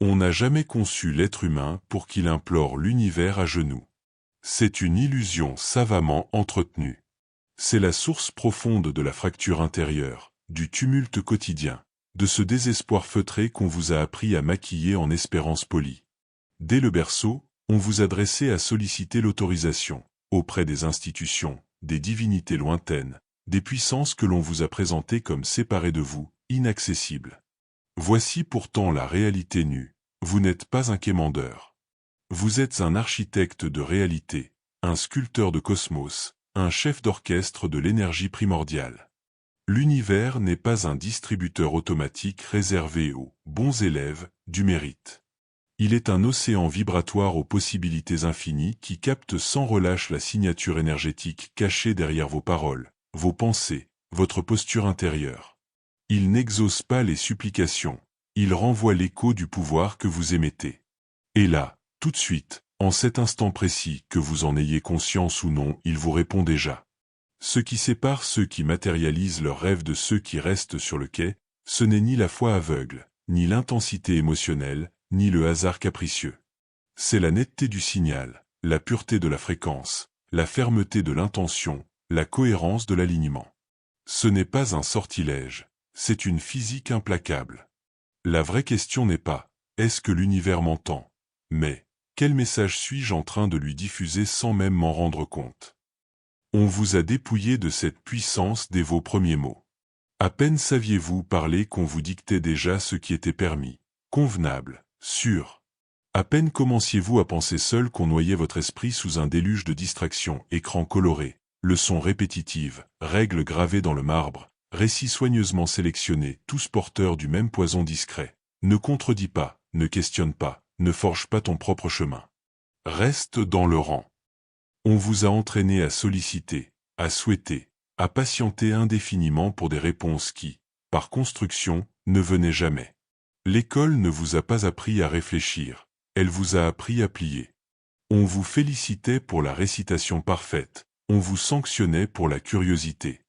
On n'a jamais conçu l'être humain pour qu'il implore l'univers à genoux. C'est une illusion savamment entretenue. C'est la source profonde de la fracture intérieure, du tumulte quotidien, de ce désespoir feutré qu'on vous a appris à maquiller en espérance polie. Dès le berceau, on vous a dressé à solliciter l'autorisation, auprès des institutions, des divinités lointaines, des puissances que l'on vous a présentées comme séparées de vous, inaccessibles. Voici pourtant la réalité nue. Vous n'êtes pas un quémandeur. Vous êtes un architecte de réalité, un sculpteur de cosmos, un chef d'orchestre de l'énergie primordiale. L'univers n'est pas un distributeur automatique réservé aux bons élèves du mérite. Il est un océan vibratoire aux possibilités infinies qui capte sans relâche la signature énergétique cachée derrière vos paroles, vos pensées, votre posture intérieure. Il n'exauce pas les supplications, il renvoie l'écho du pouvoir que vous émettez. Et là, tout de suite, en cet instant précis, que vous en ayez conscience ou non, il vous répond déjà. Ce qui sépare ceux qui matérialisent leurs rêves de ceux qui restent sur le quai, ce n'est ni la foi aveugle, ni l'intensité émotionnelle, ni le hasard capricieux. C'est la netteté du signal, la pureté de la fréquence, la fermeté de l'intention, la cohérence de l'alignement. Ce n'est pas un sortilège, c'est une physique implacable. La vraie question n'est pas « est-ce que l'univers m'entend ?» mais « quel message suis-je en train de lui diffuser sans même m'en rendre compte ?» On vous a dépouillé de cette puissance dès vos premiers mots. À peine saviez-vous parler qu'on vous dictait déjà ce qui était permis, convenable, sûr. À peine commenciez-vous à penser seul qu'on noyait votre esprit sous un déluge de distractions, écrans colorés, leçons répétitives, règles gravées dans le marbre, récits soigneusement sélectionnés, tous porteurs du même poison discret. Ne contredis pas, ne questionne pas, ne forge pas ton propre chemin. Reste dans le rang. On vous a entraîné à solliciter, à souhaiter, à patienter indéfiniment pour des réponses qui, par construction, ne venaient jamais. L'école ne vous a pas appris à réfléchir, elle vous a appris à plier. On vous félicitait pour la récitation parfaite, on vous sanctionnait pour la curiosité.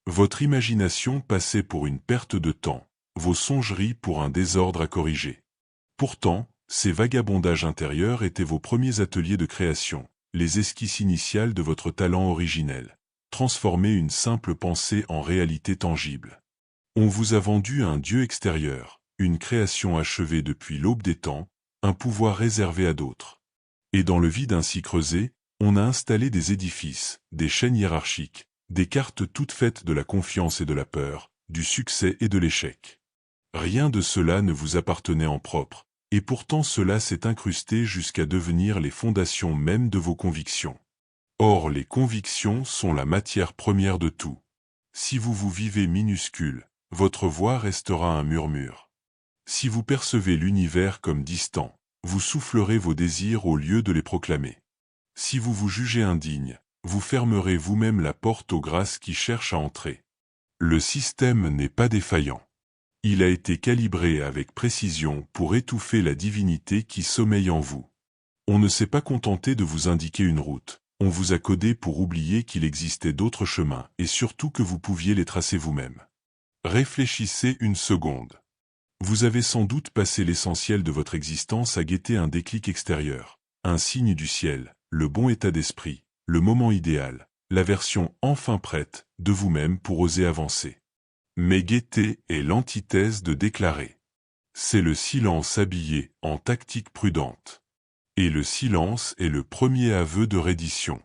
Votre imagination passait pour une perte de temps, vos songeries pour un désordre à corriger. Pourtant, ces vagabondages intérieurs étaient vos premiers ateliers de création, les esquisses initiales de votre talent originel. Transformer une simple pensée en réalité tangible. On vous a vendu un Dieu extérieur, une création achevée depuis l'aube des temps, un pouvoir réservé à d'autres. Et dans le vide ainsi creusé, on a installé des édifices, des chaînes hiérarchiques, des cartes toutes faites de la confiance et de la peur, du succès et de l'échec. Rien de cela ne vous appartenait en propre, et pourtant cela s'est incrusté jusqu'à devenir les fondations mêmes de vos convictions. Or les convictions sont la matière première de tout. Si vous vous vivez minuscule, votre voix restera un murmure. Si vous percevez l'univers comme distant, vous soufflerez vos désirs au lieu de les proclamer. Si vous vous jugez indigne, vous fermerez vous-même la porte aux grâces qui cherchent à entrer. Le système n'est pas défaillant. Il a été calibré avec précision pour étouffer la divinité qui sommeille en vous. On ne s'est pas contenté de vous indiquer une route, on vous a codé pour oublier qu'il existait d'autres chemins et surtout que vous pouviez les tracer vous-même. Réfléchissez une seconde. Vous avez sans doute passé l'essentiel de votre existence à guetter un déclic extérieur, un signe du ciel, le bon état d'esprit, le moment idéal, la version enfin prête de vous-même pour oser avancer. Mais guetter est l'antithèse de déclarer. C'est le silence habillé en tactique prudente. Et le silence est le premier aveu de reddition.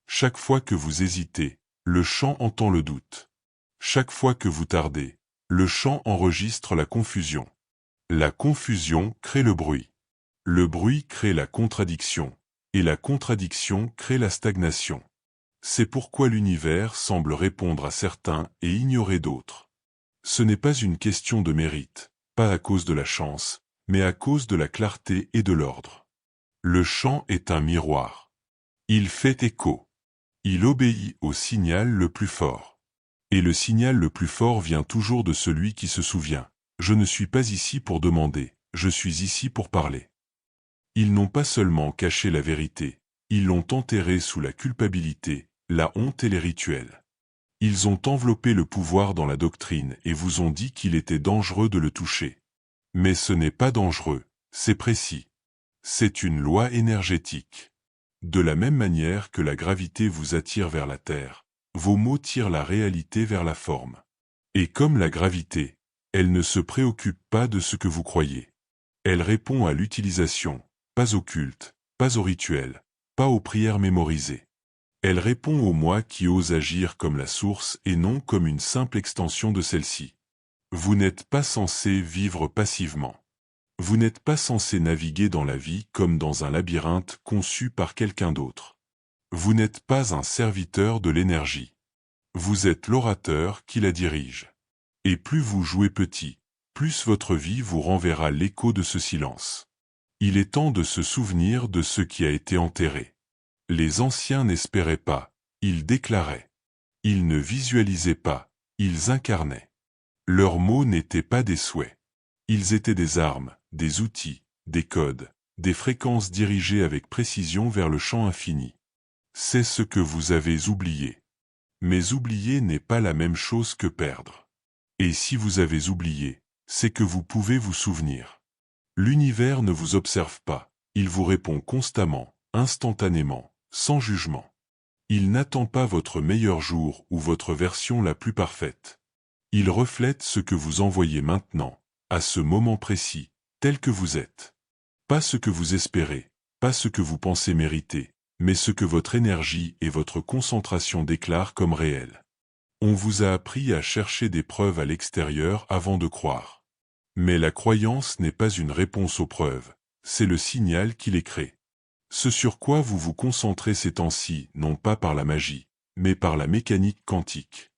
Chaque fois que vous hésitez, le chant entend le doute. Chaque fois que vous tardez, le chant enregistre la confusion. La confusion crée le bruit. Le bruit crée la contradiction. Et la contradiction crée la stagnation. C'est pourquoi l'univers semble répondre à certains et ignorer d'autres. Ce n'est pas une question de mérite, pas à cause de la chance, mais à cause de la clarté et de l'ordre. Le chant est un miroir. Il fait écho. Il obéit au signal le plus fort. Et le signal le plus fort vient toujours de celui qui se souvient. Je ne suis pas ici pour demander, je suis ici pour parler. Ils n'ont pas seulement caché la vérité, ils l'ont enterrée sous la culpabilité, la honte et les rituels. Ils ont enveloppé le pouvoir dans la doctrine et vous ont dit qu'il était dangereux de le toucher. Mais ce n'est pas dangereux, C'est précis. C'est une loi énergétique. De la même manière que la gravité vous attire vers la Terre, vos mots tirent la réalité vers la forme. Et comme la gravité, elle ne se préoccupe pas de ce que vous croyez. Elle répond à l'utilisation, pas au culte, pas au rituel, pas aux prières mémorisées. Elle répond au moi qui ose agir comme la source et non comme une simple extension de celle-ci. Vous n'êtes pas censé vivre passivement. Vous n'êtes pas censé naviguer dans la vie comme dans un labyrinthe conçu par quelqu'un d'autre. Vous n'êtes pas un serviteur de l'énergie. Vous êtes l'orateur qui la dirige. Et plus vous jouez petit, plus votre vie vous renverra l'écho de ce silence. Il est temps de se souvenir de ce qui a été enterré. Les anciens n'espéraient pas, ils déclaraient. Ils ne visualisaient pas, ils incarnaient. Leurs mots n'étaient pas des souhaits. Ils étaient des armes, des outils, des codes, des fréquences dirigées avec précision vers le champ infini. C'est ce que vous avez oublié. Mais oublier n'est pas la même chose que perdre. Et si vous avez oublié, c'est que vous pouvez vous souvenir. L'univers ne vous observe pas, il vous répond constamment, instantanément, sans jugement. Il n'attend pas votre meilleur jour ou votre version la plus parfaite. Il reflète ce que vous envoyez maintenant, à ce moment précis, tel que vous êtes. Pas ce que vous espérez, pas ce que vous pensez mériter, mais ce que votre énergie et votre concentration déclarent comme réel. On vous a appris à chercher des preuves à l'extérieur avant de croire. Mais la croyance n'est pas une réponse aux preuves, c'est le signal qui les crée. Ce sur quoi vous vous concentrez ces temps-ci, non pas par la magie, mais par la mécanique quantique.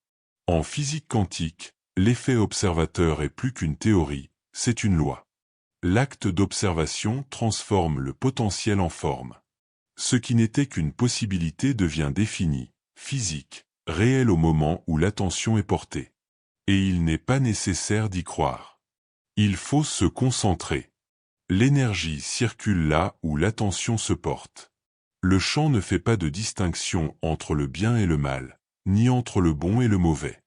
En physique quantique, l'effet observateur est plus qu'une théorie, c'est une loi. L'acte d'observation transforme le potentiel en forme. Ce qui n'était qu'une possibilité devient défini, physique, réel au moment où l'attention est portée. Et il n'est pas nécessaire d'y croire. Il faut se concentrer. L'énergie circule là où l'attention se porte. Le champ ne fait pas de distinction entre le bien et le mal, ni entre le bon et le mauvais.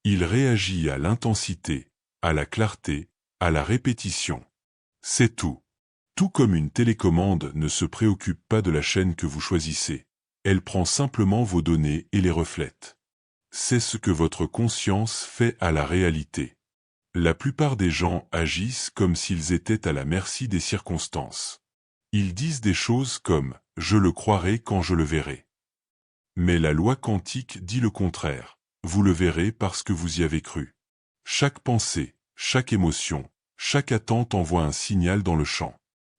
Il réagit à l'intensité, à la clarté, à la répétition. C'est tout. Tout comme une télécommande ne se préoccupe pas de la chaîne que vous choisissez, elle prend simplement vos données et les reflète. C'est ce que votre conscience fait à la réalité. La plupart des gens agissent comme s'ils étaient à la merci des circonstances. Ils disent des choses comme « je le croirai quand je le verrai ». Mais la loi quantique dit le contraire, vous le verrez parce que vous y avez cru. Chaque pensée, chaque émotion, chaque attente envoie un signal dans le champ.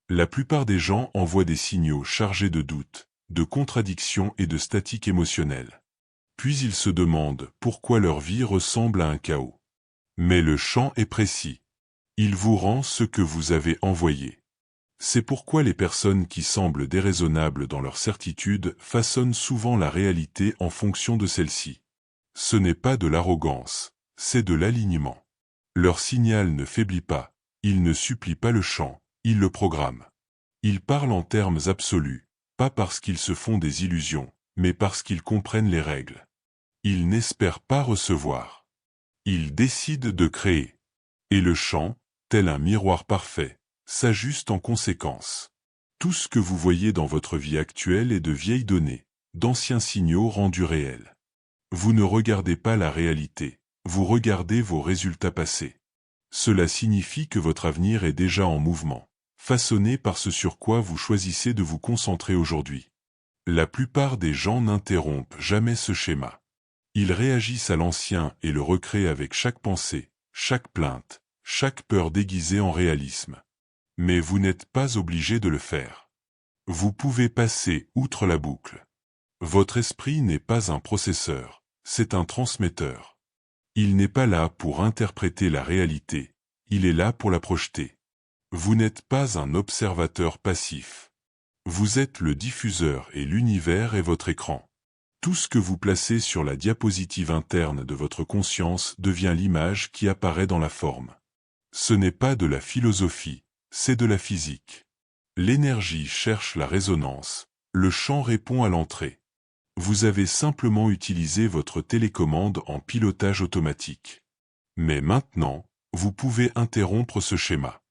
La plupart des gens envoient des signaux chargés de doutes, de contradictions et de statique émotionnelle. Puis ils se demandent pourquoi leur vie ressemble à un chaos. Mais le champ est précis. Il vous rend ce que vous avez envoyé. C'est pourquoi les personnes qui semblent déraisonnables dans leur certitude façonnent souvent la réalité en fonction de celle-ci. Ce n'est pas de l'arrogance, c'est de l'alignement. Leur signal ne faiblit pas, ils ne supplient pas le champ, ils le programment. Ils parlent en termes absolus, pas parce qu'ils se font des illusions, mais parce qu'ils comprennent les règles. Ils n'espèrent pas recevoir. Ils décident de créer. Et le champ, tel un miroir parfait, s'ajuste en conséquence. Tout ce que vous voyez dans votre vie actuelle est de vieilles données, d'anciens signaux rendus réels. Vous ne regardez pas la réalité, vous regardez vos résultats passés. Cela signifie que votre avenir est déjà en mouvement, façonné par ce sur quoi vous choisissez de vous concentrer aujourd'hui. La plupart des gens n'interrompent jamais ce schéma. Ils réagissent à l'ancien et le recréent avec chaque pensée, chaque plainte, chaque peur déguisée en réalisme. Mais vous n'êtes pas obligé de le faire. Vous pouvez passer outre la boucle. Votre esprit n'est pas un processeur, c'est un transmetteur. Il n'est pas là pour interpréter la réalité, il est là pour la projeter. Vous n'êtes pas un observateur passif. Vous êtes le diffuseur et l'univers est votre écran. Tout ce que vous placez sur la diapositive interne de votre conscience devient l'image qui apparaît dans la forme. Ce n'est pas de la philosophie, c'est de la physique. L'énergie cherche la résonance, le champ répond à l'entrée. Vous avez simplement utilisé votre télécommande en pilotage automatique. Mais maintenant, vous pouvez interrompre ce schéma.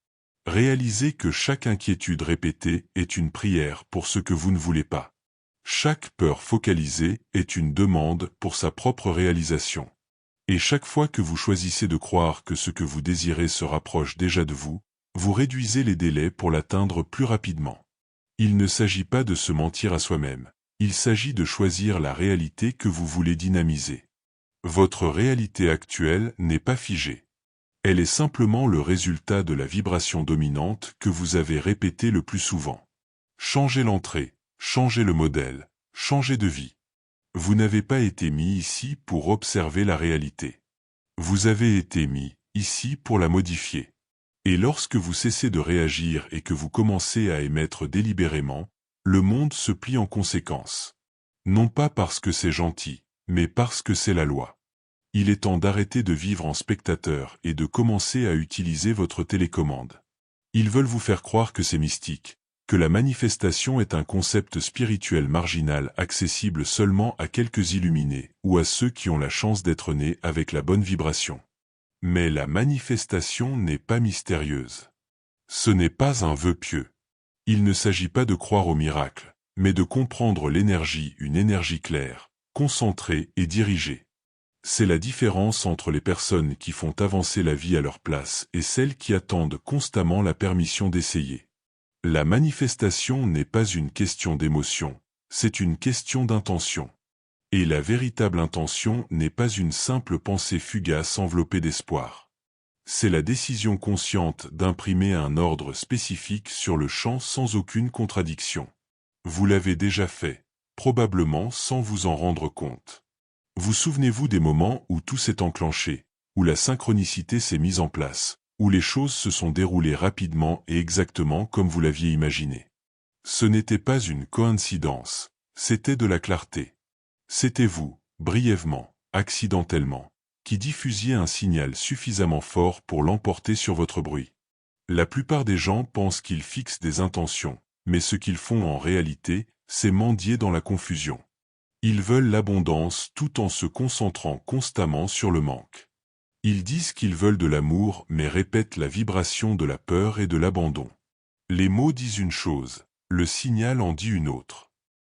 Réalisez que chaque inquiétude répétée est une prière pour ce que vous ne voulez pas. Chaque peur focalisée est une demande pour sa propre réalisation. Et chaque fois que vous choisissez de croire que ce que vous désirez se rapproche déjà de vous, vous réduisez les délais pour l'atteindre plus rapidement. Il ne s'agit pas de se mentir à soi-même, il s'agit de choisir la réalité que vous voulez dynamiser. Votre réalité actuelle n'est pas figée. Elle est simplement le résultat de la vibration dominante que vous avez répétée le plus souvent. Changez l'entrée, changez le modèle, changez de vie. Vous n'avez pas été mis ici pour observer la réalité. Vous avez été mis ici pour la modifier. Et lorsque vous cessez de réagir et que vous commencez à émettre délibérément, le monde se plie en conséquence. Non pas parce que c'est gentil, mais parce que c'est la loi. Il est temps d'arrêter de vivre en spectateur et de commencer à utiliser votre télécommande. Ils veulent vous faire croire que c'est mystique, que la manifestation est un concept spirituel marginal accessible seulement à quelques illuminés ou à ceux qui ont la chance d'être nés avec la bonne vibration. Mais la manifestation n'est pas mystérieuse. Ce n'est pas un vœu pieux. Il ne s'agit pas de croire au miracle, mais de comprendre l'énergie, une énergie claire, concentrée et dirigée. C'est la différence entre les personnes qui font avancer la vie à leur place et celles qui attendent constamment la permission d'essayer. La manifestation n'est pas une question d'émotion, c'est une question d'intention. Et la véritable intention n'est pas une simple pensée fugace enveloppée d'espoir. C'est la décision consciente d'imprimer un ordre spécifique sur le champ sans aucune contradiction. Vous l'avez déjà fait, probablement sans vous en rendre compte. Vous souvenez-vous des moments où tout s'est enclenché, où la synchronicité s'est mise en place, où les choses se sont déroulées rapidement et exactement comme vous l'aviez imaginé? Ce n'était pas une coïncidence, c'était de la clarté. C'était vous, brièvement, accidentellement, qui diffusiez un signal suffisamment fort pour l'emporter sur votre bruit. La plupart des gens pensent qu'ils fixent des intentions, mais ce qu'ils font en réalité, c'est mendier dans la confusion. Ils veulent l'abondance tout en se concentrant constamment sur le manque. Ils disent qu'ils veulent de l'amour mais répètent la vibration de la peur et de l'abandon. Les mots disent une chose, le signal en dit une autre.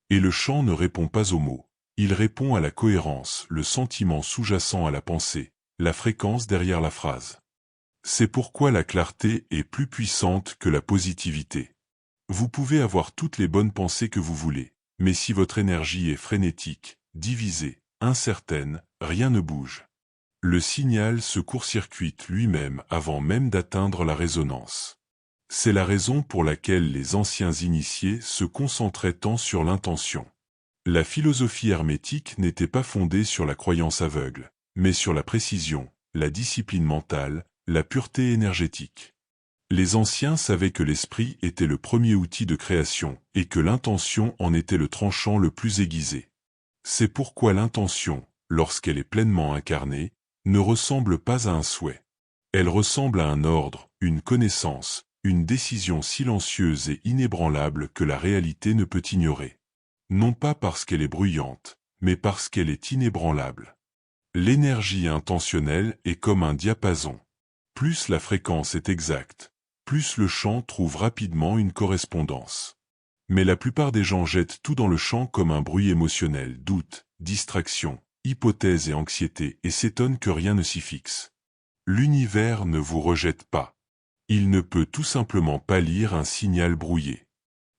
Et le chant ne répond pas aux mots. Il répond à la cohérence, le sentiment sous-jacent à la pensée, la fréquence derrière la phrase. C'est pourquoi la clarté est plus puissante que la positivité. Vous pouvez avoir toutes les bonnes pensées que vous voulez, mais si votre énergie est frénétique, divisée, incertaine, rien ne bouge. Le signal se court-circuite lui-même avant même d'atteindre la résonance. C'est la raison pour laquelle les anciens initiés se concentraient tant sur l'intention. La philosophie hermétique n'était pas fondée sur la croyance aveugle, mais sur la précision, la discipline mentale, la pureté énergétique. Les anciens savaient que l'esprit était le premier outil de création et que l'intention en était le tranchant le plus aiguisé. C'est pourquoi l'intention, lorsqu'elle est pleinement incarnée, ne ressemble pas à un souhait. Elle ressemble à un ordre, une connaissance, une décision silencieuse et inébranlable que la réalité ne peut ignorer. Non pas parce qu'elle est bruyante, mais parce qu'elle est inébranlable. L'énergie intentionnelle est comme un diapason. Plus la fréquence est exacte, plus le chant trouve rapidement une correspondance. Mais la plupart des gens jettent tout dans le chant comme un bruit émotionnel, doute, distraction, hypothèse et anxiété et s'étonnent que rien ne s'y fixe. L'univers ne vous rejette pas. Il ne peut tout simplement pas lire un signal brouillé.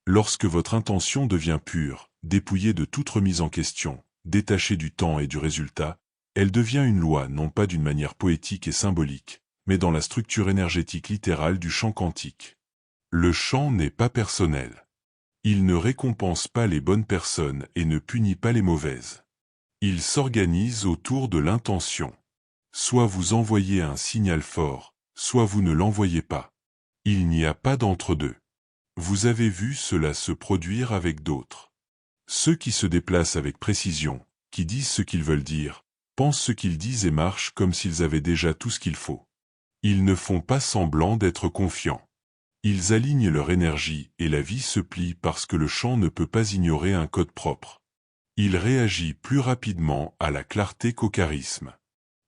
Lorsque votre intention devient pure, dépouillée de toute remise en question, détachée du temps et du résultat, elle devient une loi non pas d'une manière poétique et symbolique, mais dans la structure énergétique littérale du champ quantique. Le champ n'est pas personnel. Il ne récompense pas les bonnes personnes et ne punit pas les mauvaises. Il s'organise autour de l'intention. Soit vous envoyez un signal fort, soit vous ne l'envoyez pas. Il n'y a pas d'entre-deux. Vous avez vu cela se produire avec d'autres. Ceux qui se déplacent avec précision, qui disent ce qu'ils veulent dire, pensent ce qu'ils disent et marchent comme s'ils avaient déjà tout ce qu'il faut. Ils ne font pas semblant d'être confiants. Ils alignent leur énergie et la vie se plie parce que le champ ne peut pas ignorer un code propre. Il réagit plus rapidement à la clarté qu'au charisme.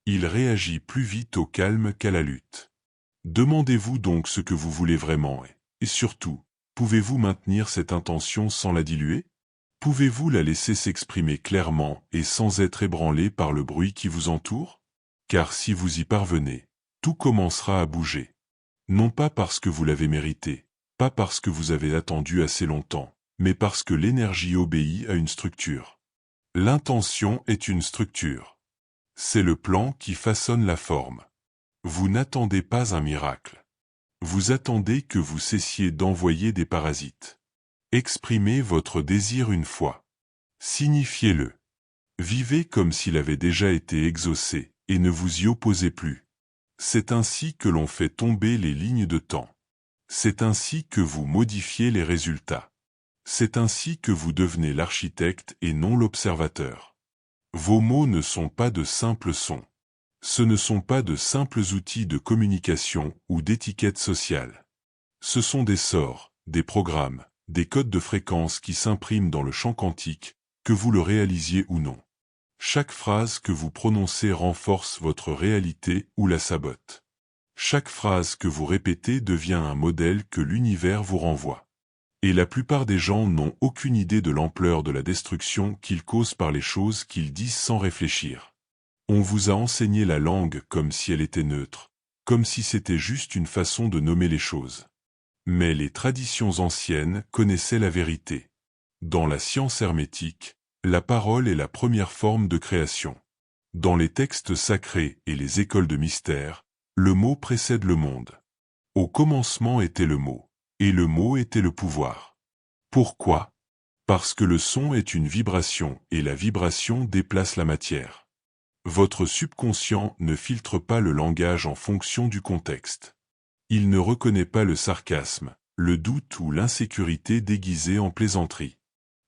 Il réagit plus vite au calme qu'à la lutte. Demandez-vous donc ce que vous voulez vraiment et surtout, pouvez-vous maintenir cette intention sans la diluer? Pouvez-vous la laisser s'exprimer clairement et sans être ébranlé par le bruit qui vous entoure? Car si vous y parvenez, tout commencera à bouger. Non pas parce que vous l'avez mérité, pas parce que vous avez attendu assez longtemps, mais parce que l'énergie obéit à une structure. L'intention est une structure. C'est le plan qui façonne la forme. Vous n'attendez pas un miracle. Vous attendez que vous cessiez d'envoyer des parasites. Exprimez votre désir une fois. Signifiez-le. Vivez comme s'il avait déjà été exaucé, et ne vous y opposez plus. C'est ainsi que l'on fait tomber les lignes de temps. C'est ainsi que vous modifiez les résultats. C'est ainsi que vous devenez l'architecte et non l'observateur. Vos mots ne sont pas de simples sons. Ce ne sont pas de simples outils de communication ou d'étiquette sociale. Ce sont des sorts, des programmes, des codes de fréquence qui s'impriment dans le champ quantique, que vous le réalisiez ou non. Chaque phrase que vous prononcez renforce votre réalité ou la sabote. Chaque phrase que vous répétez devient un modèle que l'univers vous renvoie. Et la plupart des gens n'ont aucune idée de l'ampleur de la destruction qu'ils causent par les choses qu'ils disent sans réfléchir. On vous a enseigné la langue comme si elle était neutre, comme si c'était juste une façon de nommer les choses. Mais les traditions anciennes connaissaient la vérité. Dans la science hermétique, la parole est la première forme de création. Dans les textes sacrés et les écoles de mystère, le mot précède le monde. Au commencement était le mot, et le mot était le pouvoir. Pourquoi? Parce que le son est une vibration et la vibration déplace la matière. Votre subconscient ne filtre pas le langage en fonction du contexte. Il ne reconnaît pas le sarcasme, le doute ou l'insécurité déguisée en plaisanterie.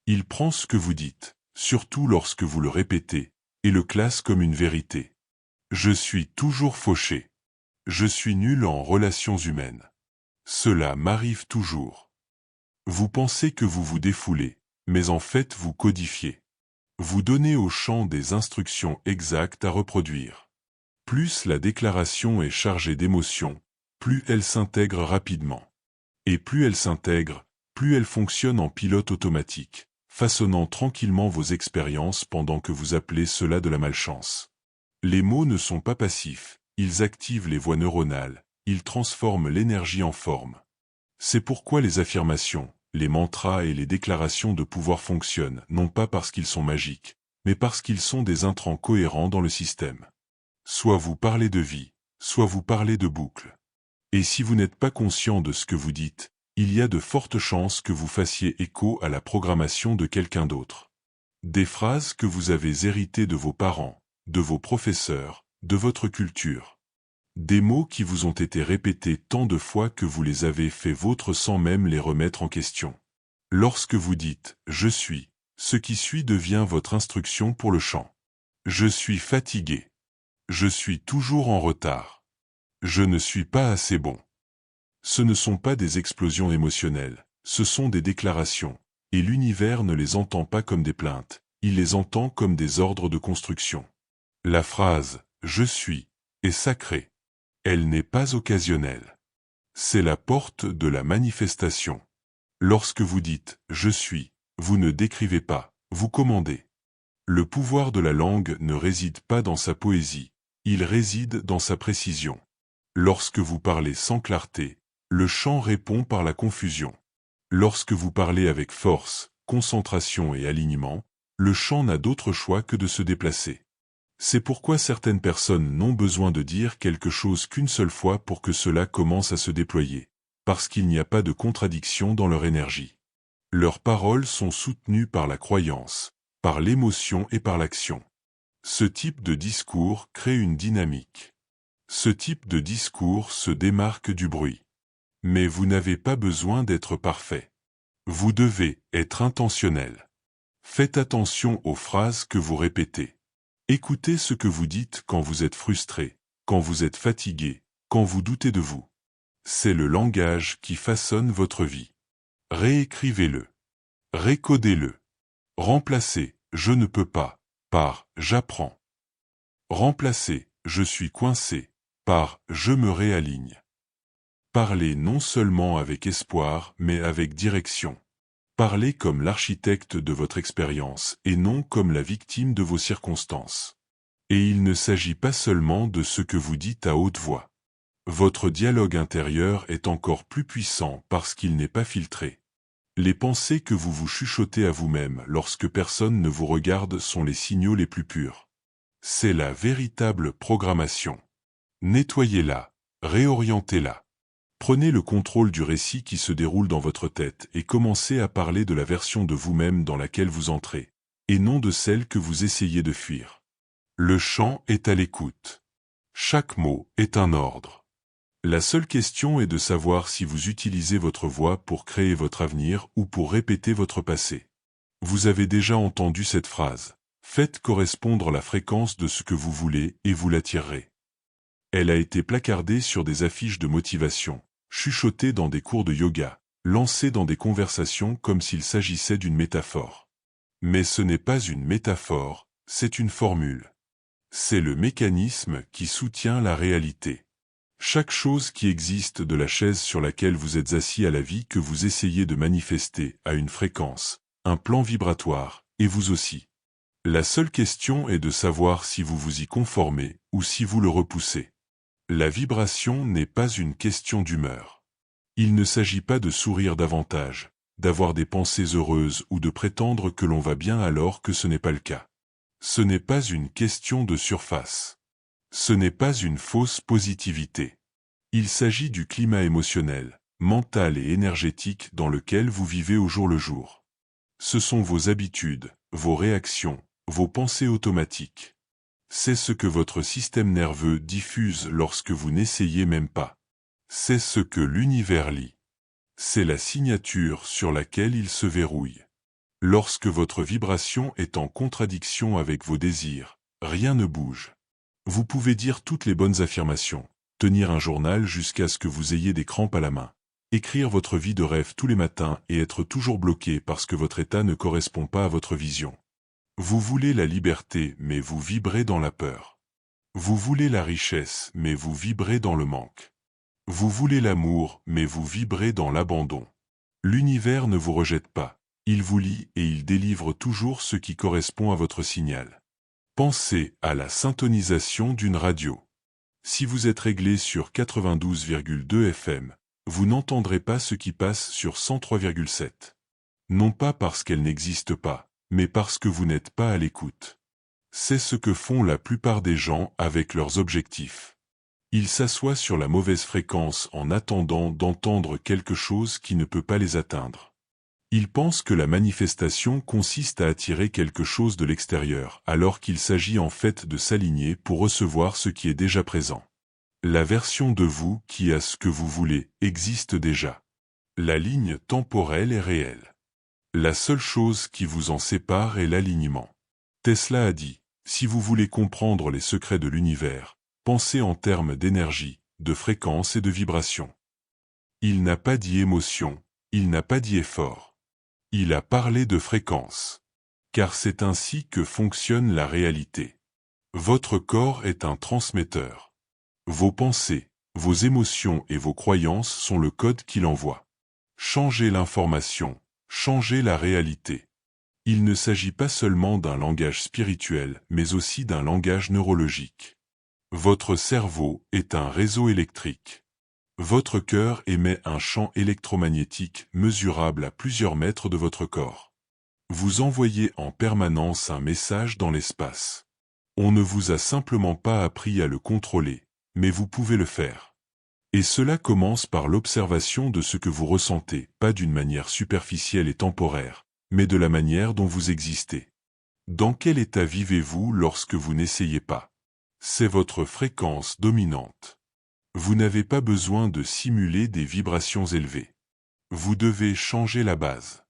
Il prend ce que vous dites, surtout lorsque vous le répétez, et le classe comme une vérité. Je suis toujours fauché. Je suis nul en relations humaines. Cela m'arrive toujours. Vous pensez que vous vous défoulez, mais en fait vous codifiez. Vous donnez au champ des instructions exactes à reproduire. Plus la déclaration est chargée d'émotions, plus elle s'intègre rapidement. Et plus elle s'intègre, plus elle fonctionne en pilote automatique, façonnant tranquillement vos expériences pendant que vous appelez cela de la malchance. Les mots ne sont pas passifs, ils activent les voies neuronales, ils transforment l'énergie en forme. C'est pourquoi les affirmations, les mantras et les déclarations de pouvoir fonctionnent, non pas parce qu'ils sont magiques, mais parce qu'ils sont des intrants cohérents dans le système. Soit vous parlez de vie, soit vous parlez de boucle. Et si vous n'êtes pas conscient de ce que vous dites, il y a de fortes chances que vous fassiez écho à la programmation de quelqu'un d'autre. Des phrases que vous avez héritées de vos parents, de vos professeurs, de votre culture. Des mots qui vous ont été répétés tant de fois que vous les avez fait vôtres sans même les remettre en question. Lorsque vous dites « je suis », ce qui suit devient votre instruction pour le chant. Je suis fatigué. Je suis toujours en retard. Je ne suis pas assez bon. Ce ne sont pas des explosions émotionnelles, ce sont des déclarations, et l'univers ne les entend pas comme des plaintes, il les entend comme des ordres de construction. La phrase « je suis » est sacrée. Elle n'est pas occasionnelle. C'est la porte de la manifestation. Lorsque vous dites « je suis », vous ne décrivez pas, vous commandez. Le pouvoir de la langue ne réside pas dans sa poésie, il réside dans sa précision. Lorsque vous parlez sans clarté, le chant répond par la confusion. Lorsque vous parlez avec force, concentration et alignement, le chant n'a d'autre choix que de se déplacer. C'est pourquoi certaines personnes n'ont besoin de dire quelque chose qu'une seule fois pour que cela commence à se déployer, parce qu'il n'y a pas de contradiction dans leur énergie. Leurs paroles sont soutenues par la croyance, par l'émotion et par l'action. Ce type de discours crée une dynamique. Ce type de discours se démarque du bruit. Mais vous n'avez pas besoin d'être parfait. Vous devez être intentionnel. Faites attention aux phrases que vous répétez. Écoutez ce que vous dites quand vous êtes frustré, quand vous êtes fatigué, quand vous doutez de vous. C'est le langage qui façonne votre vie. Réécrivez-le. Récodez-le. Remplacez « je ne peux pas » par « j'apprends ». Remplacez « je suis coincé » par « je me réaligne ». Parlez non seulement avec espoir, mais avec direction. Parlez comme l'architecte de votre expérience et non comme la victime de vos circonstances. Et il ne s'agit pas seulement de ce que vous dites à haute voix. Votre dialogue intérieur est encore plus puissant parce qu'il n'est pas filtré. Les pensées que vous vous chuchotez à vous-même lorsque personne ne vous regarde sont les signaux les plus purs. C'est la véritable programmation. Nettoyez-la, réorientez-la. Prenez le contrôle du récit qui se déroule dans votre tête et commencez à parler de la version de vous-même dans laquelle vous entrez, et non de celle que vous essayez de fuir. Le chant est à l'écoute. Chaque mot est un ordre. La seule question est de savoir si vous utilisez votre voix pour créer votre avenir ou pour répéter votre passé. Vous avez déjà entendu cette phrase. Faites correspondre la fréquence de ce que vous voulez et vous l'attirerez. Elle a été placardée sur des affiches de motivation, chuchotée dans des cours de yoga, lancée dans des conversations comme s'il s'agissait d'une métaphore. Mais ce n'est pas une métaphore, c'est une formule. C'est le mécanisme qui soutient la réalité. Chaque chose qui existe, de la chaise sur laquelle vous êtes assis à la vie que vous essayez de manifester, a une fréquence, un plan vibratoire, et vous aussi. La seule question est de savoir si vous vous y conformez ou si vous le repoussez. La vibration n'est pas une question d'humeur. Il ne s'agit pas de sourire davantage, d'avoir des pensées heureuses ou de prétendre que l'on va bien alors que ce n'est pas le cas. Ce n'est pas une question de surface. Ce n'est pas une fausse positivité. Il s'agit du climat émotionnel, mental et énergétique dans lequel vous vivez au jour le jour. Ce sont vos habitudes, vos réactions, vos pensées automatiques. C'est ce que votre système nerveux diffuse lorsque vous n'essayez même pas. C'est ce que l'univers lit. C'est la signature sur laquelle il se verrouille. Lorsque votre vibration est en contradiction avec vos désirs, rien ne bouge. Vous pouvez dire toutes les bonnes affirmations, tenir un journal jusqu'à ce que vous ayez des crampes à la main, écrire votre vie de rêve tous les matins et être toujours bloqué parce que votre état ne correspond pas à votre vision. Vous voulez la liberté, mais vous vibrez dans la peur. Vous voulez la richesse, mais vous vibrez dans le manque. Vous voulez l'amour, mais vous vibrez dans l'abandon. L'univers ne vous rejette pas, il vous lit et il délivre toujours ce qui correspond à votre signal. Pensez à la syntonisation d'une radio. Si vous êtes réglé sur 92,2 FM, vous n'entendrez pas ce qui passe sur 103,7. Non pas parce qu'elle n'existe pas, mais parce que vous n'êtes pas à l'écoute. C'est ce que font la plupart des gens avec leurs objectifs. Ils s'assoient sur la mauvaise fréquence en attendant d'entendre quelque chose qui ne peut pas les atteindre. Ils pensent que la manifestation consiste à attirer quelque chose de l'extérieur, alors qu'il s'agit en fait de s'aligner pour recevoir ce qui est déjà présent. La version de vous qui a ce que vous voulez existe déjà. La ligne temporelle est réelle. La seule chose qui vous en sépare est l'alignement. Tesla a dit, si vous voulez comprendre les secrets de l'univers, pensez en termes d'énergie, de fréquence et de vibration. Il n'a pas dit émotion, il n'a pas dit effort. Il a parlé de fréquence. Car c'est ainsi que fonctionne la réalité. Votre corps est un transmetteur. Vos pensées, vos émotions et vos croyances sont le code qu'il envoie. Changez l'information. Changer la réalité. Il ne s'agit pas seulement d'un langage spirituel, mais aussi d'un langage neurologique. Votre cerveau est un réseau électrique. Votre cœur émet un champ électromagnétique mesurable à plusieurs mètres de votre corps. Vous envoyez en permanence un message dans l'espace. On ne vous a simplement pas appris à le contrôler, mais vous pouvez le faire. Et cela commence par l'observation de ce que vous ressentez, pas d'une manière superficielle et temporaire, mais de la manière dont vous existez. Dans quel état vivez-vous lorsque vous n'essayez pas? C'est votre fréquence dominante. Vous n'avez pas besoin de simuler des vibrations élevées. Vous devez changer la base.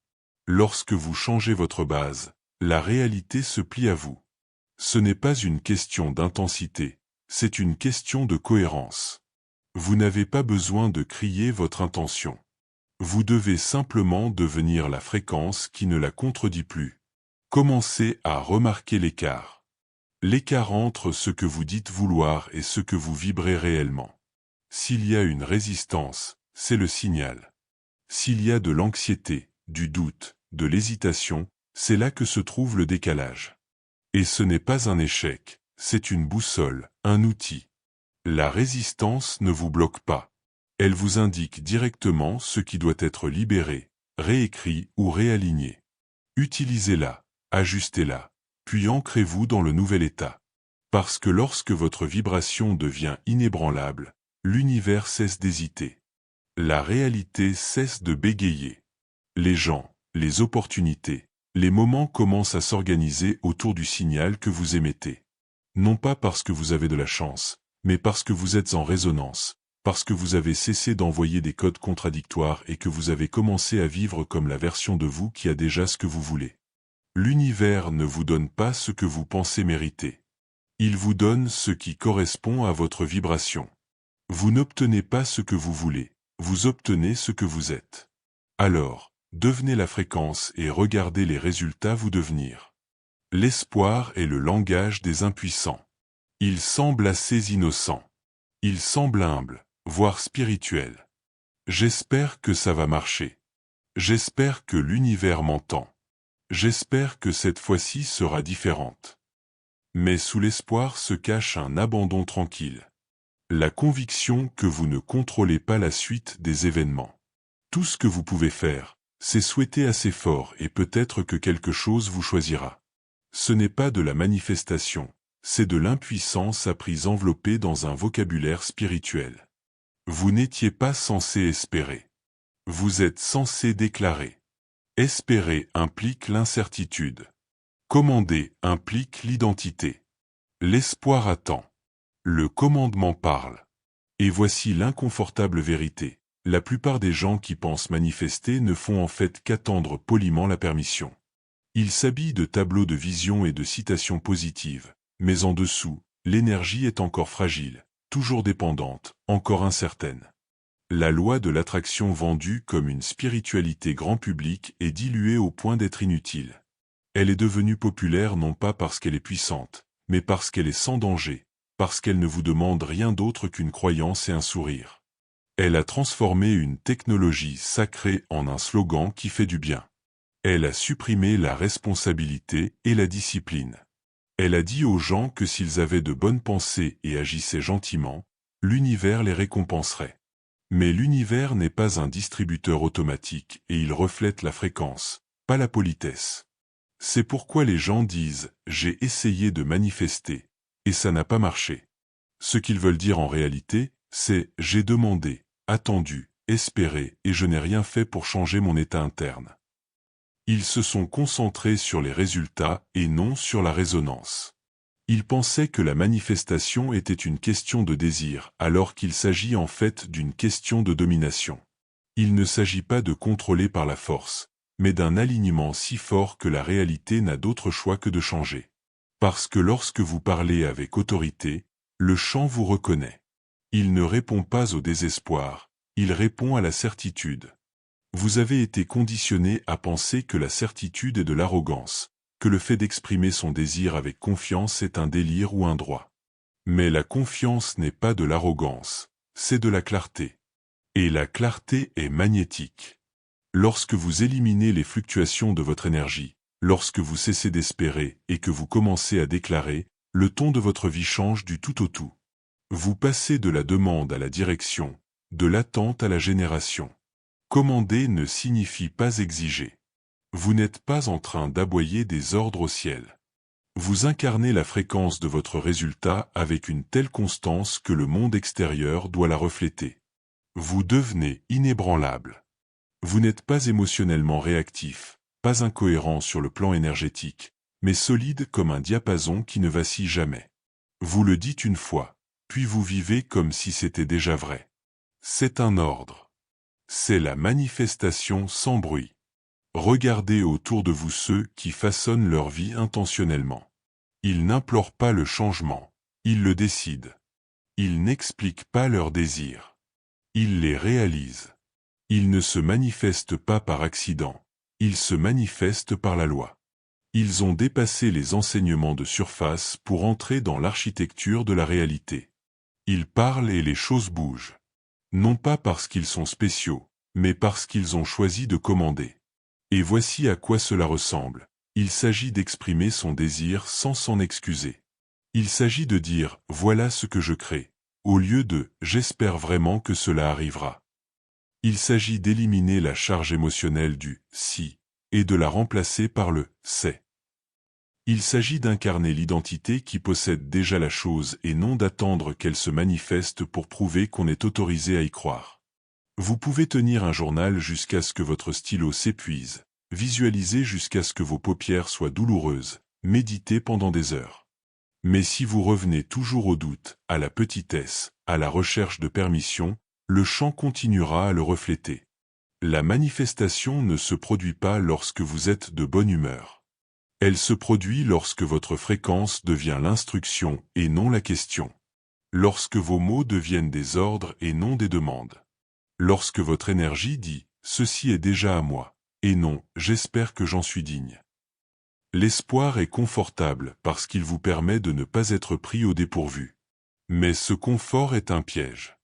Lorsque vous changez votre base, la réalité se plie à vous. Ce n'est pas une question d'intensité, c'est une question de cohérence. Vous n'avez pas besoin de crier votre intention. Vous devez simplement devenir la fréquence qui ne la contredit plus. Commencez à remarquer l'écart. L'écart entre ce que vous dites vouloir et ce que vous vibrez réellement. S'il y a une résistance, c'est le signal. S'il y a de l'anxiété, du doute, de l'hésitation, c'est là que se trouve le décalage. Et ce n'est pas un échec, c'est une boussole, un outil. La résistance ne vous bloque pas. Elle vous indique directement ce qui doit être libéré, réécrit ou réaligné. Utilisez-la, ajustez-la, puis ancrez-vous dans le nouvel état. Parce que lorsque votre vibration devient inébranlable, l'univers cesse d'hésiter. La réalité cesse de bégayer. Les gens, les opportunités, les moments commencent à s'organiser autour du signal que vous émettez. Non pas parce que vous avez de la chance, mais parce que vous êtes en résonance, parce que vous avez cessé d'envoyer des codes contradictoires et que vous avez commencé à vivre comme la version de vous qui a déjà ce que vous voulez. L'univers ne vous donne pas ce que vous pensez mériter. Il vous donne ce qui correspond à votre vibration. Vous n'obtenez pas ce que vous voulez, vous obtenez ce que vous êtes. Alors, devenez la fréquence et regardez les résultats vous devenir. L'espoir est le langage des impuissants. Il semble assez innocent. Il semble humble, voire spirituel. J'espère que ça va marcher. J'espère que l'univers m'entend. J'espère que cette fois-ci sera différente. Mais sous l'espoir se cache un abandon tranquille. La conviction que vous ne contrôlez pas la suite des événements. Tout ce que vous pouvez faire, c'est souhaiter assez fort et peut-être que quelque chose vous choisira. Ce n'est pas de la manifestation, c'est de l'impuissance apprise enveloppée dans un vocabulaire spirituel. Vous n'étiez pas censé espérer. Vous êtes censé déclarer. Espérer implique l'incertitude. Commander implique l'identité. L'espoir attend. Le commandement parle. Et voici l'inconfortable vérité. La plupart des gens qui pensent manifester ne font en fait qu'attendre poliment la permission. Ils s'habillent de tableaux de vision et de citations positives, mais en dessous, l'énergie est encore fragile, toujours dépendante, encore incertaine. La loi de l'attraction vendue comme une spiritualité grand public est diluée au point d'être inutile. Elle est devenue populaire non pas parce qu'elle est puissante, mais parce qu'elle est sans danger, parce qu'elle ne vous demande rien d'autre qu'une croyance et un sourire. Elle a transformé une technologie sacrée en un slogan qui fait du bien. Elle a supprimé la responsabilité et la discipline. Elle a dit aux gens que s'ils avaient de bonnes pensées et agissaient gentiment, l'univers les récompenserait. Mais l'univers n'est pas un distributeur automatique et il reflète la fréquence, pas la politesse. C'est pourquoi les gens disent « j'ai essayé de manifester » et ça n'a pas marché. Ce qu'ils veulent dire en réalité, c'est « j'ai demandé, attendu, espéré et je n'ai rien fait pour changer mon état interne ». Ils se sont concentrés sur les résultats et non sur la résonance. Ils pensaient que la manifestation était une question de désir, alors qu'il s'agit en fait d'une question de domination. Il ne s'agit pas de contrôler par la force, mais d'un alignement si fort que la réalité n'a d'autre choix que de changer. Parce que lorsque vous parlez avec autorité, le champ vous reconnaît. Il ne répond pas au désespoir, il répond à la certitude. Vous avez été conditionné à penser que la certitude est de l'arrogance, que le fait d'exprimer son désir avec confiance est un délire ou un droit. Mais la confiance n'est pas de l'arrogance, c'est de la clarté. Et la clarté est magnétique. Lorsque vous éliminez les fluctuations de votre énergie, lorsque vous cessez d'espérer et que vous commencez à déclarer, le ton de votre vie change du tout au tout. Vous passez de la demande à la direction, de l'attente à la génération. Commander ne signifie pas exiger. Vous n'êtes pas en train d'aboyer des ordres au ciel. Vous incarnez la fréquence de votre résultat avec une telle constance que le monde extérieur doit la refléter. Vous devenez inébranlable. Vous n'êtes pas émotionnellement réactif, pas incohérent sur le plan énergétique, mais solide comme un diapason qui ne vacille jamais. Vous le dites une fois, puis vous vivez comme si c'était déjà vrai. C'est un ordre. C'est la manifestation sans bruit. Regardez autour de vous ceux qui façonnent leur vie intentionnellement. Ils n'implorent pas le changement, ils le décident. Ils n'expliquent pas leurs désirs. Ils les réalisent. Ils ne se manifestent pas par accident, ils se manifestent par la loi. Ils ont dépassé les enseignements de surface pour entrer dans l'architecture de la réalité. Ils parlent et les choses bougent. Non pas parce qu'ils sont spéciaux, mais parce qu'ils ont choisi de commander. Et voici à quoi cela ressemble. Il s'agit d'exprimer son désir sans s'en excuser. Il s'agit de dire « voilà ce que je crée », au lieu de « j'espère vraiment que cela arrivera ». Il s'agit d'éliminer la charge émotionnelle du « si » et de la remplacer par le « c'est ». Il s'agit d'incarner l'identité qui possède déjà la chose et non d'attendre qu'elle se manifeste pour prouver qu'on est autorisé à y croire. Vous pouvez tenir un journal jusqu'à ce que votre stylo s'épuise, visualiser jusqu'à ce que vos paupières soient douloureuses, méditer pendant des heures. Mais si vous revenez toujours au doute, à la petitesse, à la recherche de permission, le champ continuera à le refléter. La manifestation ne se produit pas lorsque vous êtes de bonne humeur. Elle se produit lorsque votre fréquence devient l'instruction et non la question. Lorsque vos mots deviennent des ordres et non des demandes. Lorsque votre énergie dit « ceci est déjà à moi » et non « j'espère que j'en suis digne ». L'espoir est confortable parce qu'il vous permet de ne pas être pris au dépourvu. Mais ce confort est un piège.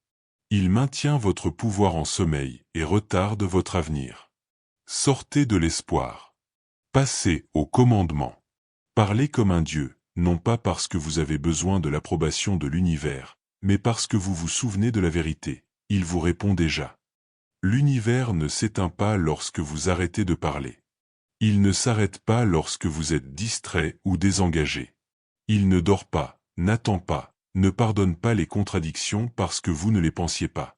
Il maintient votre pouvoir en sommeil et retarde votre avenir. Sortez de l'espoir. Passez au commandement. Parlez comme un dieu, non pas parce que vous avez besoin de l'approbation de l'univers, mais parce que vous vous souvenez de la vérité. Il vous répond déjà. L'univers ne s'éteint pas lorsque vous arrêtez de parler. Il ne s'arrête pas lorsque vous êtes distrait ou désengagé. Il ne dort pas, n'attend pas, ne pardonne pas les contradictions parce que vous ne les pensiez pas.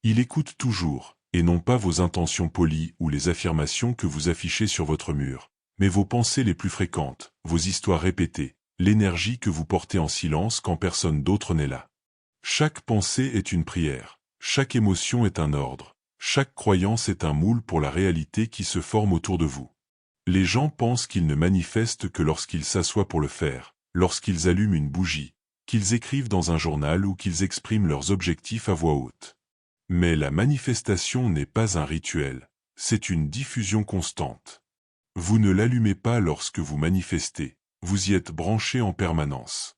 Il écoute toujours, et non pas vos intentions polies ou les affirmations que vous affichez sur votre mur, mais vos pensées les plus fréquentes, vos histoires répétées, l'énergie que vous portez en silence quand personne d'autre n'est là. Chaque pensée est une prière, chaque émotion est un ordre, chaque croyance est un moule pour la réalité qui se forme autour de vous. Les gens pensent qu'ils ne manifestent que lorsqu'ils s'assoient pour le faire, lorsqu'ils allument une bougie, qu'ils écrivent dans un journal ou qu'ils expriment leurs objectifs à voix haute. Mais la manifestation n'est pas un rituel, c'est une diffusion constante. Vous ne l'allumez pas lorsque vous manifestez, vous y êtes branché en permanence.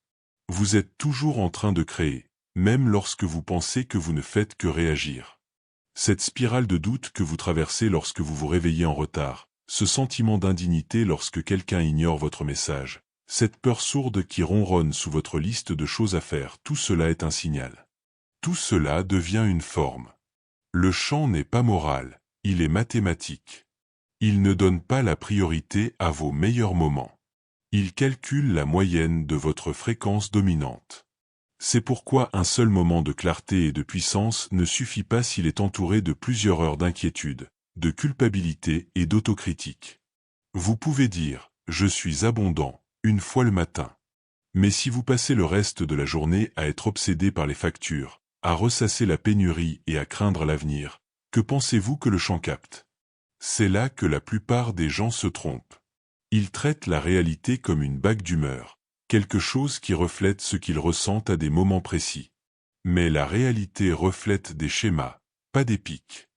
Vous êtes toujours en train de créer, même lorsque vous pensez que vous ne faites que réagir. Cette spirale de doute que vous traversez lorsque vous vous réveillez en retard, ce sentiment d'indignité lorsque quelqu'un ignore votre message, cette peur sourde qui ronronne sous votre liste de choses à faire, tout cela est un signal. Tout cela devient une forme. Le chant n'est pas moral, il est mathématique. Il ne donne pas la priorité à vos meilleurs moments. Il calcule la moyenne de votre fréquence dominante. C'est pourquoi un seul moment de clarté et de puissance ne suffit pas s'il est entouré de plusieurs heures d'inquiétude, de culpabilité et d'autocritique. Vous pouvez dire « je suis abondant » une fois le matin. Mais si vous passez le reste de la journée à être obsédé par les factures, à ressasser la pénurie et à craindre l'avenir, que pensez-vous que le chant capte? C'est là que la plupart des gens se trompent. Ils traitent la réalité comme une bague d'humeur, quelque chose qui reflète ce qu'ils ressentent à des moments précis. Mais la réalité reflète des schémas, pas des pics.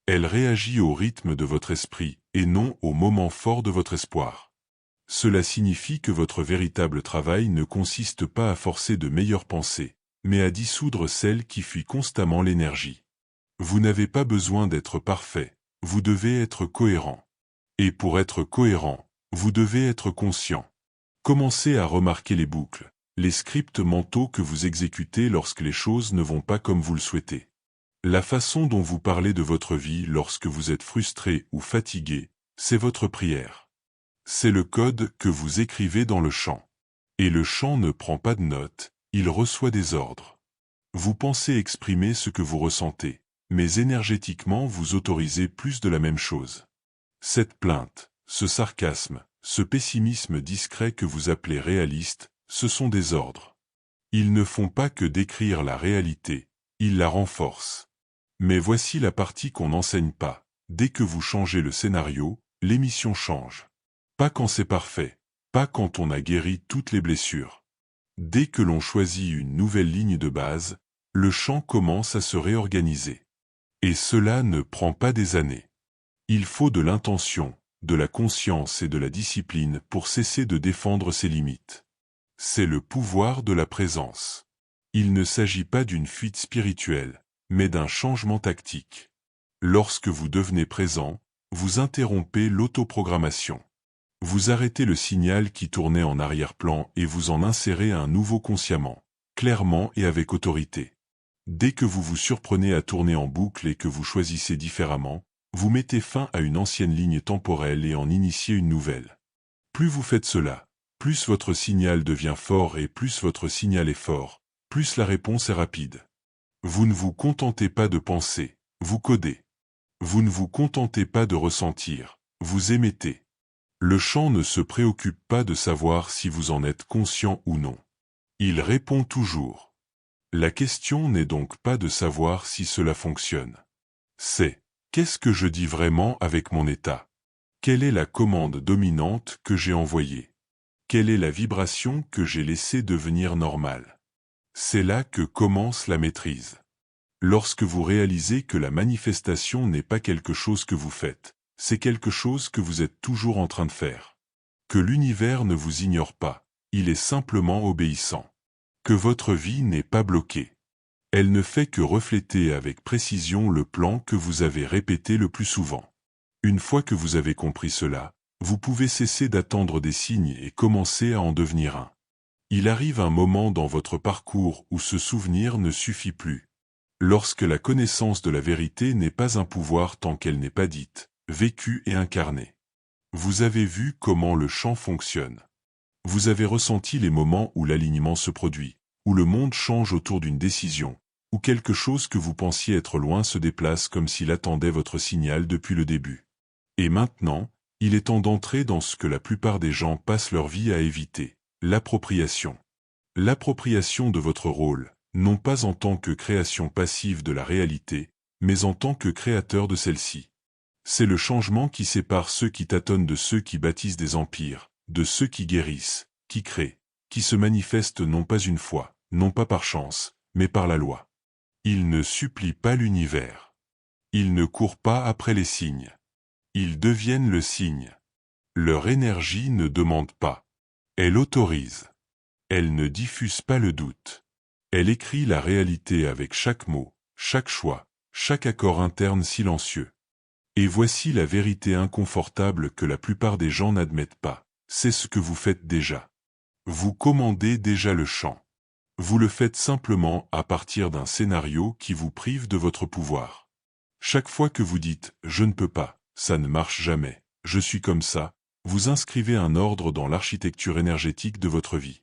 Elle réagit au rythme de votre esprit, et non au moment fort de votre espoir. Cela signifie que votre véritable travail ne consiste pas à forcer de meilleures pensées, mais à dissoudre celles qui fuient constamment l'énergie. Vous n'avez pas besoin d'être parfait, vous devez être cohérent. Et pour être cohérent, vous devez être conscient. Commencez à remarquer les boucles, les scripts mentaux que vous exécutez lorsque les choses ne vont pas comme vous le souhaitez. La façon dont vous parlez de votre vie lorsque vous êtes frustré ou fatigué, c'est votre prière. C'est le code que vous écrivez dans le chant. Et le chant ne prend pas de notes, il reçoit des ordres. Vous pensez exprimer ce que vous ressentez, mais énergétiquement vous autorisez plus de la même chose. Cette plainte, ce sarcasme, ce pessimisme discret que vous appelez réaliste, ce sont des ordres. Ils ne font pas que décrire la réalité, ils la renforcent. Mais voici la partie qu'on n'enseigne pas. Dès que vous changez le scénario, l'émission change. Pas quand c'est parfait, pas quand on a guéri toutes les blessures. Dès que l'on choisit une nouvelle ligne de base, le chant commence à se réorganiser. Et cela ne prend pas des années. Il faut de l'intention, de la conscience et de la discipline pour cesser de défendre ses limites. C'est le pouvoir de la présence. Il ne s'agit pas d'une fuite spirituelle, mais d'un changement tactique. Lorsque vous devenez présent, vous interrompez l'autoprogrammation. Vous arrêtez le signal qui tournait en arrière-plan et vous en insérez un nouveau consciemment, clairement et avec autorité. Dès que vous vous surprenez à tourner en boucle et que vous choisissez différemment, vous mettez fin à une ancienne ligne temporelle et en initiez une nouvelle. Plus vous faites cela, plus votre signal devient fort et plus votre signal est fort, plus la réponse est rapide. Vous ne vous contentez pas de penser, vous codez. Vous ne vous contentez pas de ressentir, vous émettez. Le champ ne se préoccupe pas de savoir si vous en êtes conscient ou non. Il répond toujours. La question n'est donc pas de savoir si cela fonctionne. C'est « qu'est-ce que je dis vraiment avec mon état ? Quelle est la commande dominante que j'ai envoyée ? Quelle est la vibration que j'ai laissée devenir normale ?» C'est là que commence la maîtrise. Lorsque vous réalisez que la manifestation n'est pas quelque chose que vous faites, c'est quelque chose que vous êtes toujours en train de faire. Que l'univers ne vous ignore pas, il est simplement obéissant. Que votre vie n'est pas bloquée. Elle ne fait que refléter avec précision le plan que vous avez répété le plus souvent. Une fois que vous avez compris cela, vous pouvez cesser d'attendre des signes et commencer à en devenir un. Il arrive un moment dans votre parcours où ce souvenir ne suffit plus. Lorsque la connaissance de la vérité n'est pas un pouvoir tant qu'elle n'est pas dite, vécue et incarnée. Vous avez vu comment le champ fonctionne. Vous avez ressenti les moments où l'alignement se produit, où le monde change autour d'une décision, où quelque chose que vous pensiez être loin se déplace comme s'il attendait votre signal depuis le début. Et maintenant, il est temps d'entrer dans ce que la plupart des gens passent leur vie à éviter, l'appropriation. L'appropriation de votre rôle, non pas en tant que création passive de la réalité, mais en tant que créateur de celle-ci. C'est le changement qui sépare ceux qui tâtonnent de ceux qui bâtissent des empires, de ceux qui guérissent, qui créent, qui se manifestent non pas une fois, non pas par chance, mais par la loi. Ils ne supplient pas l'univers. Ils ne courent pas après les signes. Ils deviennent le signe. Leur énergie ne demande pas. Elle autorise. Elle ne diffuse pas le doute. Elle écrit la réalité avec chaque mot, chaque choix, chaque accord interne silencieux. Et voici la vérité inconfortable que la plupart des gens n'admettent pas. C'est ce que vous faites déjà. Vous commandez déjà le champ. Vous le faites simplement à partir d'un scénario qui vous prive de votre pouvoir. Chaque fois que vous dites « je ne peux pas, ça ne marche jamais, je suis comme ça », vous inscrivez un ordre dans l'architecture énergétique de votre vie.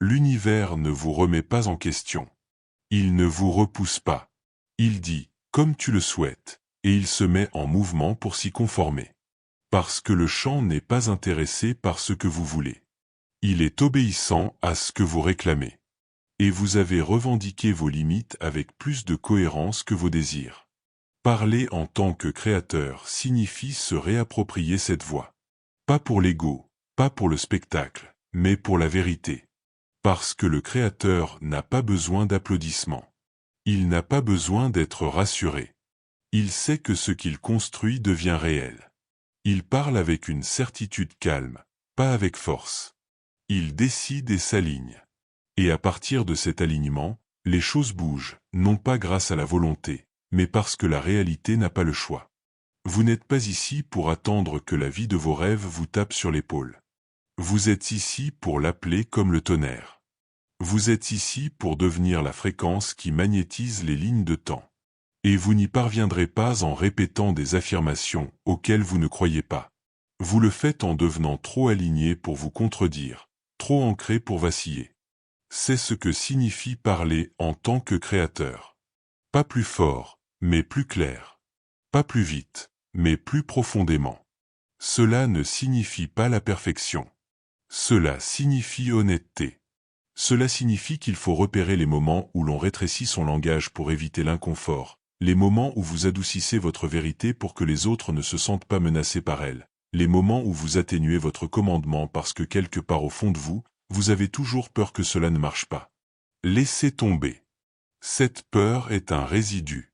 L'univers ne vous remet pas en question. Il ne vous repousse pas. Il dit « comme tu le souhaites ». Et il se met en mouvement pour s'y conformer. Parce que le champ n'est pas intéressé par ce que vous voulez. Il est obéissant à ce que vous réclamez. Et vous avez revendiqué vos limites avec plus de cohérence que vos désirs. Parler en tant que créateur signifie se réapproprier cette voix. Pas pour l'ego, pas pour le spectacle, mais pour la vérité. Parce que le créateur n'a pas besoin d'applaudissements. Il n'a pas besoin d'être rassuré. Il sait que ce qu'il construit devient réel. Il parle avec une certitude calme, pas avec force. Il décide et s'aligne. Et à partir de cet alignement, les choses bougent, non pas grâce à la volonté, mais parce que la réalité n'a pas le choix. Vous n'êtes pas ici pour attendre que la vie de vos rêves vous tape sur l'épaule. Vous êtes ici pour l'appeler comme le tonnerre. Vous êtes ici pour devenir la fréquence qui magnétise les lignes de temps. Et vous n'y parviendrez pas en répétant des affirmations auxquelles vous ne croyez pas. Vous le faites en devenant trop aligné pour vous contredire, trop ancré pour vaciller. C'est ce que signifie parler en tant que créateur. Pas plus fort, mais plus clair. Pas plus vite, mais plus profondément. Cela ne signifie pas la perfection. Cela signifie honnêteté. Cela signifie qu'il faut repérer les moments où l'on rétrécit son langage pour éviter l'inconfort. Les moments où vous adoucissez votre vérité pour que les autres ne se sentent pas menacés par elle. Les moments où vous atténuez votre commandement parce que quelque part au fond de vous, vous avez toujours peur que cela ne marche pas. Laissez tomber. Cette peur est un résidu.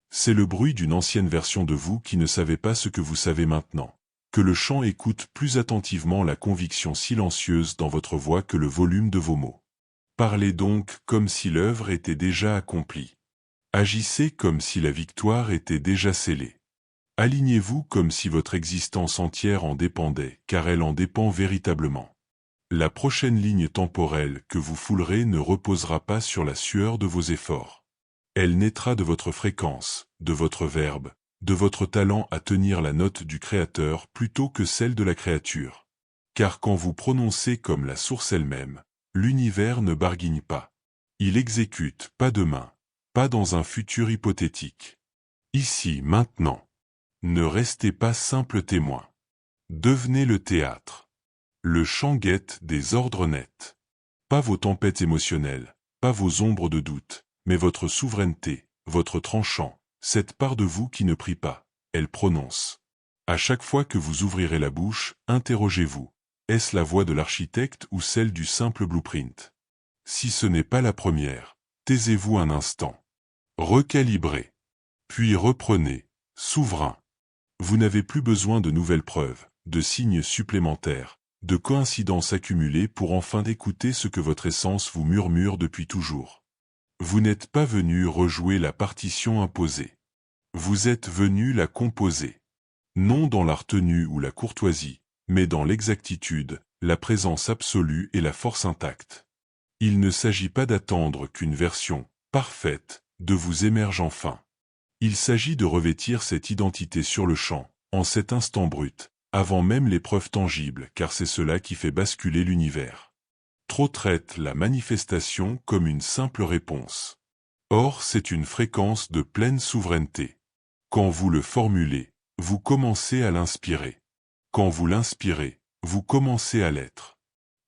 C'est le bruit d'une ancienne version de vous qui ne savait pas ce que vous savez maintenant. Que le champ écoute plus attentivement la conviction silencieuse dans votre voix que le volume de vos mots. Parlez donc comme si l'œuvre était déjà accomplie. Agissez comme si la victoire était déjà scellée. Alignez-vous comme si votre existence entière en dépendait, car elle en dépend véritablement. La prochaine ligne temporelle que vous foulerez ne reposera pas sur la sueur de vos efforts. Elle naîtra de votre fréquence, de votre verbe, de votre talent à tenir la note du Créateur plutôt que celle de la créature. Car quand vous prononcez comme la source elle-même, l'univers ne barguigne pas. Il exécute pas demain, pas dans un futur hypothétique. Ici, maintenant. Ne restez pas simple témoin. Devenez le théâtre. Le chant guette des ordres nets. Pas vos tempêtes émotionnelles, pas vos ombres de doute, mais votre souveraineté, votre tranchant, cette part de vous qui ne prie pas, elle prononce. À chaque fois que vous ouvrirez la bouche, interrogez-vous. Est-ce la voix de l'architecte ou celle du simple blueprint? Si ce n'est pas la première, taisez-vous un instant. Recalibrez. Puis reprenez, souverain. Vous n'avez plus besoin de nouvelles preuves, de signes supplémentaires, de coïncidences accumulées pour enfin écouter ce que votre essence vous murmure depuis toujours. Vous n'êtes pas venu rejouer la partition imposée. Vous êtes venu la composer. Non dans la retenue ou la courtoisie, mais dans l'exactitude, la présence absolue et la force intacte. Il ne s'agit pas d'attendre qu'une version parfaite de vous émerge enfin. Il s'agit de revêtir cette identité sur le champ, en cet instant brut, avant même les preuves tangibles, car c'est cela qui fait basculer l'univers. Trop traite la manifestation comme une simple réponse. Or, c'est une fréquence de pleine souveraineté. Quand vous le formulez, vous commencez à l'inspirer. Quand vous l'inspirez, vous commencez à l'être.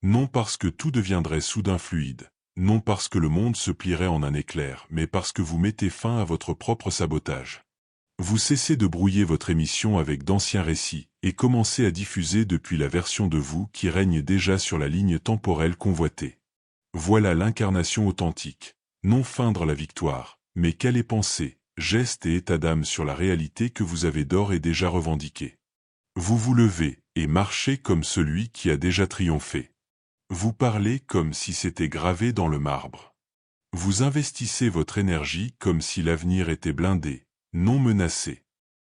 Non parce que tout deviendrait soudain fluide, non parce que le monde se plierait en un éclair, mais parce que vous mettez fin à votre propre sabotage. Vous cessez de brouiller votre émission avec d'anciens récits, et commencez à diffuser depuis la version de vous qui règne déjà sur la ligne temporelle convoitée. Voilà l'incarnation authentique. Non feindre la victoire, mais caler pensée, gestes et état d'âme sur la réalité que vous avez d'ores et déjà revendiquée. Vous vous levez, et marchez comme celui qui a déjà triomphé. Vous parlez comme si c'était gravé dans le marbre. Vous investissez votre énergie comme si l'avenir était blindé, non menacé.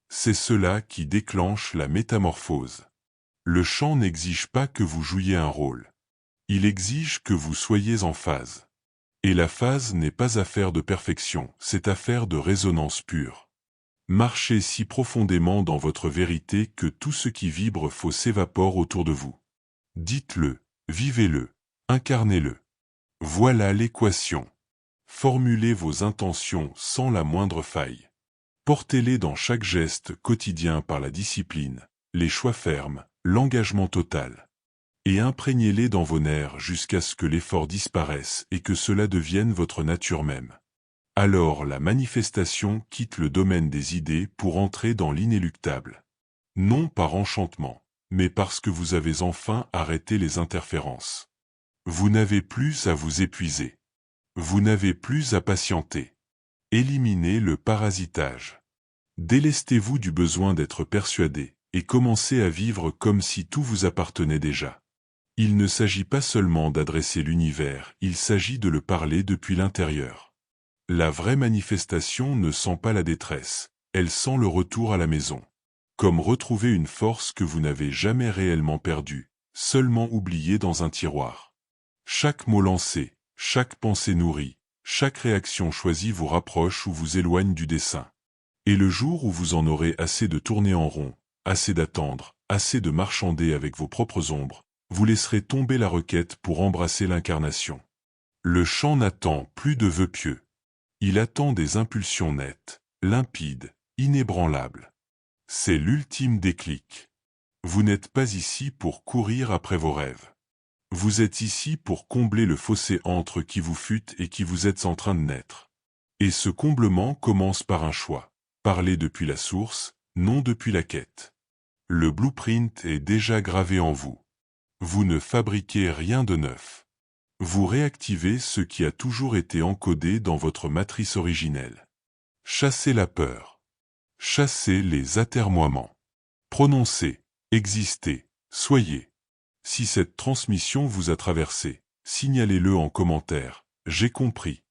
C'est cela qui déclenche la métamorphose. Le chant n'exige pas que vous jouiez un rôle. Il exige que vous soyez en phase. Et la phase n'est pas affaire de perfection, c'est affaire de résonance pure. Marchez si profondément dans votre vérité que tout ce qui vibre faux s'évapore autour de vous. Dites-le. Vivez-le, incarnez-le. Voilà l'équation. Formulez vos intentions sans la moindre faille. Portez-les dans chaque geste quotidien par la discipline, les choix fermes, l'engagement total. Et imprégnez-les dans vos nerfs jusqu'à ce que l'effort disparaisse et que cela devienne votre nature même. Alors la manifestation quitte le domaine des idées pour entrer dans l'inéluctable. Non par enchantement, mais parce que vous avez enfin arrêté les interférences. Vous n'avez plus à vous épuiser. Vous n'avez plus à patienter. Éliminez le parasitage. Délestez-vous du besoin d'être persuadé, et commencez à vivre comme si tout vous appartenait déjà. Il ne s'agit pas seulement d'adresser l'univers, il s'agit de le parler depuis l'intérieur. La vraie manifestation ne sent pas la détresse, elle sent le retour à la maison. Comme retrouver une force que vous n'avez jamais réellement perdue, seulement oubliée dans un tiroir. Chaque mot lancé, chaque pensée nourrie, chaque réaction choisie vous rapproche ou vous éloigne du dessein. Et le jour où vous en aurez assez de tourner en rond, assez d'attendre, assez de marchander avec vos propres ombres, vous laisserez tomber la requête pour embrasser l'incarnation. Le chant n'attend plus de vœux pieux. Il attend des impulsions nettes, limpides, inébranlables. C'est l'ultime déclic. Vous n'êtes pas ici pour courir après vos rêves. Vous êtes ici pour combler le fossé entre qui vous fûtes et qui vous êtes en train de naître. Et ce comblement commence par un choix. Parler depuis la source, non depuis la quête. Le blueprint est déjà gravé en vous. Vous ne fabriquez rien de neuf. Vous réactivez ce qui a toujours été encodé dans votre matrice originelle. Chassez la peur. Chassez les atermoiements. Prononcez, existez, soyez. Si cette transmission vous a traversé, signalez-le en commentaire. J'ai compris.